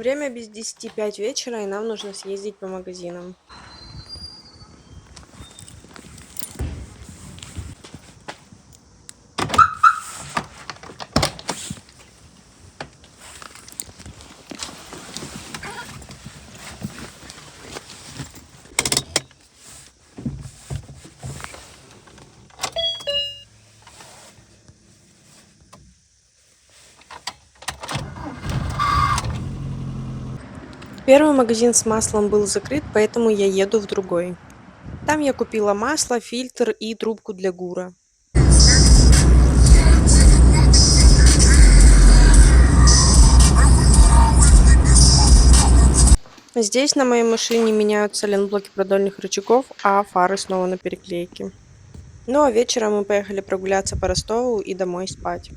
Время без 10:05 вечера, и нам нужно съездить по магазинам. Первый магазин с маслом был закрыт, поэтому я еду в другой. Там я купила масло, фильтр и трубку для гура. Здесь на моей машине меняются ленд-блоки продольных рычагов, а фары снова на переклейке. Ну а вечером мы поехали прогуляться по Ростову и домой спать.